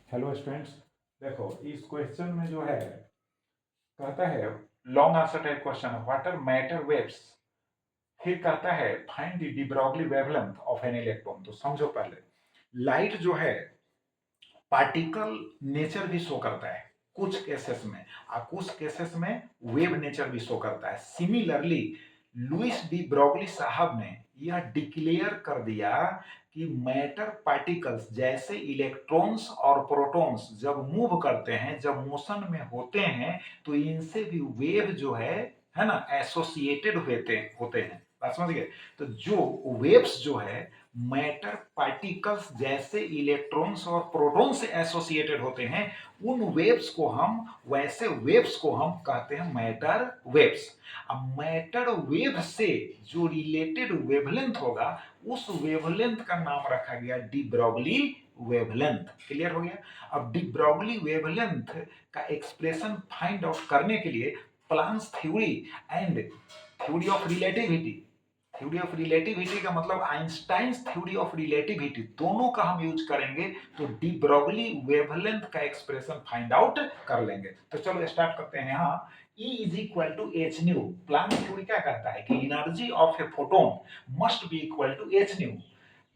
Hello students, देखो इस question में जो है कहता है long answer type question, what are matter waves. फिर कहता है find the de Broglie wavelength of an electron. तो समझो पहले, लाइट जो है पार्टिकल नेचर भी शो करता है कुछ केसेस में, और कुछ केसेस में वेव नेचर भी शो करता है। सिमिलरली लुइस डी ब्रॉगली साहब ने यह डिक्लेयर कर दिया कि मैटर पार्टिकल्स जैसे इलेक्ट्रॉन्स और प्रोटॉन्स जब मूव करते हैं, जब मोशन में होते हैं, तो इनसे भी वेव जो है ना, एसोसिएटेड होते हैं। बात समझ गए? तो जो वेव्स जो है मैटर पार्टिकल्स जैसे इलेक्ट्रॉन्स और प्रोटॉन से एसोसिएटेड होते हैं, उन वेव्स को हम वैसे वेव्स को हम कहते हैं मैटर वेव्स। अब मैटर वेव से जो रिलेटेड वेवलेंथ होगा, उस वेवलेंथ का नाम रखा गया डी ब्रॉगली वेवलेंथ। क्लियर हो गया? अब डी ब्रॉगली वेवलेंथ का एक्सप्रेशन फाइंड आउट करने के लिए Planck's theory and theory of relativity, theory of relativity का मतलब आइंस्टाइन्स थ्योरी ऑफ रिलेटिविटी, दोनों का हम यूज करेंगे तो डी ब्रॉगली वेवलेंथ का एक्सप्रेशन फाइंड आउट कर लेंगे। तो चलो स्टार्ट करते हैं। यहाँ E is equal to h nu। Planck theory क्या कहता है कि energy of a photon must be equal to h nu।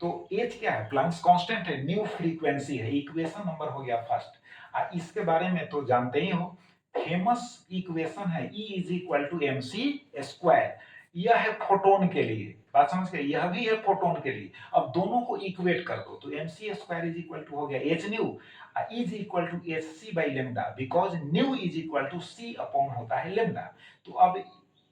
तो h क्या है? प्लांक्स कांस्टेंट है, न्यू फ्रीक्वेंसी है। इक्वेशन नंबर हो गया फर्स्ट। इसके बारे में तो जानते ही हो, फेमस इक्वेशन है E is equal to mc square. यह है फोटोन के लिए, बात समझ गए? यह भी है फोटोन के लिए। अब दोनों को इक्वेट कर दो तो mc square is equal to हो गया h nu is equal to hc by lambda, because nu is equal to c upon होता है लेमडा। तो अब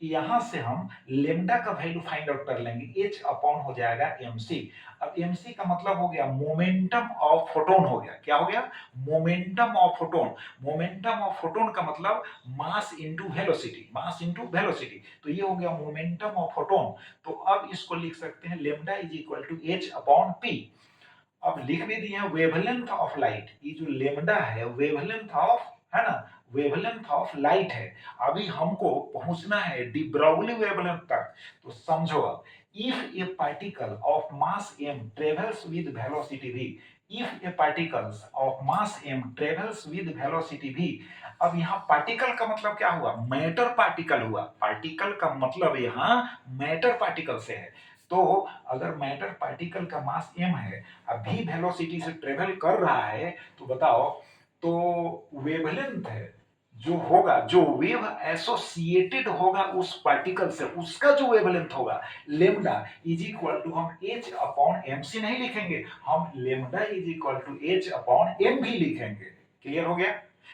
यहां से हम लेमडा का वैल्यू फाइंड आउट कर लेंगे, h अपॉन हो जाएगा mc। अब mc का मतलब हो गया मोमेंटम ऑफ फोटोन हो गया। क्या हो गया? Momentum of photon. Momentum of photon का मतलब mass into velocity, mass into velocity. तो ये हो गया मोमेंटम ऑफ फोटोन। तो अब इसको लिख सकते हैं lambda is equal to h upon p। अब लिख भी दिए हैं वेवलेंथ ऑफ लाइट। ये जो लेमडा है वेवलेंथ ऑफ, है ना, वेवलेंथ ऑफ लाइट है। अभी हमको पहुंचना है डी ब्रॉगली वेवलेंथ तक। तो समझो, अब if A particle of mass m travels with velocity v, if A particles of mass m travels with velocity v। अब यहाँ पार्टिकल का मतलब क्या हुआ? मैटर पार्टिकल हुआ। पार्टिकल का मतलब यहाँ मैटर पार्टिकल से है। तो अगर मैटर पार्टिकल का मास m है, अभी वेलोसिटी से ट्रेवल कर रहा है, तो बताओ, तो वेवलेंथ है जो होगा, जो वेव एसोसिएटेड होगा उस पार्टिकल से, उसका जो वेवलेंथ होगा लेमडा इज इक्वल टू, हम h अपॉन mc नहीं लिखेंगे, हम lambda is equal to h upon m भी लिखेंगे। क्लियर हो गया?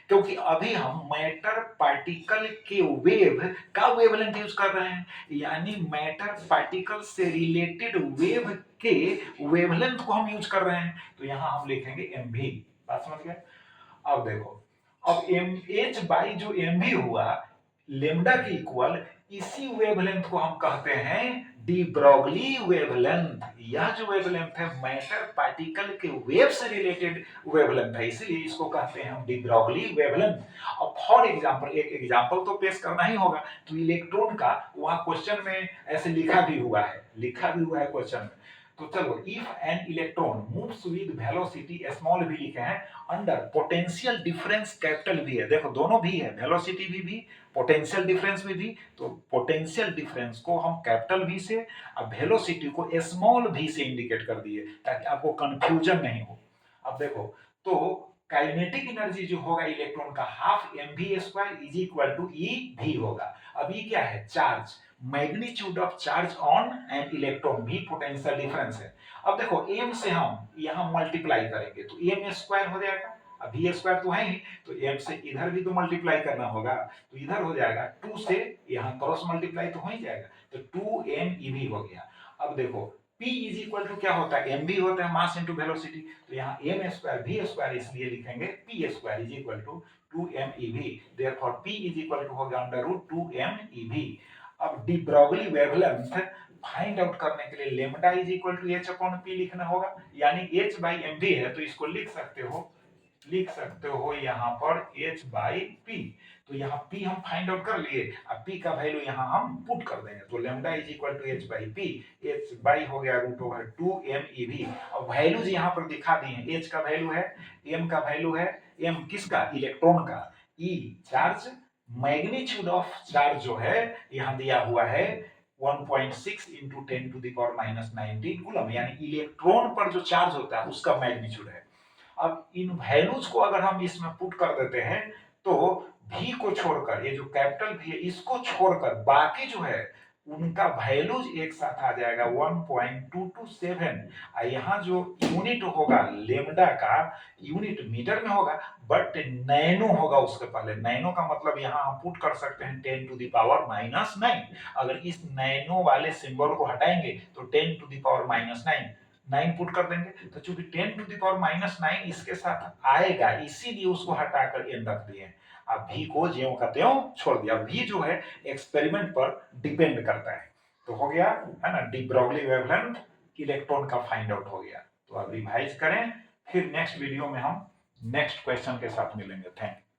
क्योंकि अभी हम मैटर पार्टिकल के वेव का वेवलेंथ यूज कर रहे हैं, यानी मैटर पार्टिकल से रिलेटेड वेव के वेवलेंथ को हम यूज कर रहे हैं। तो यहां हम लिखेंगे एम भी। बात समझ गए? अब देखो, अब एम एच बाई जो एम भी हुआ लेमडा के इक्वल, इसी वेवलेंथ को हम कहते हैं डी ब्रॉगली वेवलेंथ। यह जो वेवलेंथ है मैटर पार्टिकल के वेव से रिलेटेड वेवलेंथ है, इसलिए इसको कहते हैं हम डी ब्रॉगली वेवलेंथ। अब फॉर एग्जांपल, एक एग्जांपल तो पेश करना ही होगा। तो इलेक्ट्रॉन का वहां क्वेश्चन में ऐसे लिखा भी हुआ है, लिखा भी हुआ है क्वेश्चन में। तो चलो, if an electron moves with velocity small v लिखे हैं under potential difference capital v है। देखो दोनों भी है, वेलोसिटी भी, पोटेंशियल डिफरेंस भी। तो पोटेंशियल डिफरेंस को हम कैपिटल v से और वेलोसिटी को स्मॉल v से इंडिकेट कर दिए ताकि आपको कंफ्यूजन नहीं हो। अब देखो, तो काइनेटिक एनर्जी जो होगा इलेक्ट्रॉन का half mv square is equal to e v होगा। अब ये क्या है? Charge, magnitude of charge on an electron, V potential difference है। अब देखो m से हम यहाँ मल्टीप्लाई करेंगे तो m स्क्वायर हो जाएगा, अब v स्क्वायर तो है ही, तो m से इधर भी तो मल्टीप्लाई करना होगा, तो इधर हो जाएगा 2 से यहाँ क्रॉस मल्टीप्लाई तो हो ही जाएगा, तो 2m ev हो गया। अब देखो p इज इक्वल टू क्या होता है? mv होता है, मास इनटू वेलोसिटी। तो यहाँ m स्क्वायर v स्क्वायर इसलिए लिखेंगे p square is equal to 2m ev। Therefore p is equal to हो गया अंडर रूट 2m ev। अब de Broglie wavelength find out करने के लिए lambda is equal to h upon p लिखना होगा, यानी h बाई mv है तो इसको लिख सकते हो लिख सकते हो यहाँ पर h बाई पी। तो यहाँ p हम फाइंड आउट कर लिए, अब p का वैल्यू यहाँ हम पुट कर देंगे, तो lambda is equal to h by p, h by हो गया रूट ओवर 2 mev। अब वैल्यूज यहाँ पर दिखा दिए हैं, h का वैल्यू है, m का वैल्यू है, m किसका, इलेक्ट्रॉन का, e charge, magnitude of charge जो है यहाँ दिया हुआ है 1.6 into 10 to the power minus 19 coulomb, यानी इलेक्ट्रॉन पर जो चार्ज होता है उसका मैग्नीट्यूड है। अब इन वैल्यूज को अगर हम इसमें पुट कर देते हैं तो भी को छोड़कर, ये जो कैपिटल भी है इसको छोड़कर बाकी जो है उनका वैल्यूज एक साथ आ जाएगा 1.227। यहाँ जो यूनिट होगा लेमडा का, यूनिट मीटर में होगा बट नैनो होगा उसके पहले। नैनो का मतलब यहाँ हम पुट कर सकते हैं 10 टू द पावर माइनस 9। अगर इस नैनो वाले सिंबल को हटाएंगे तो 10 to the power minus 9 put कर देंगे, तो चूंकि 10 टू द पावर माइनस 9 इसके साथ आएगा इसीलिए उसको हटाकर एन रख दिए। अब भी को ज्यों का त्यों छोड़ दिया। भी जो है एक्सपेरिमेंट पर डिपेंड करता है। तो हो गया है ना, डी ब्रॉगली वेवलेंथ इलेक्ट्रॉन का फाइंड आउट हो गया। तो अब रिवाइज करें, फिर नेक्स्ट वीडियो में हम नेक्स्ट क्वेश्चन के साथ मिलेंगे। Thank you.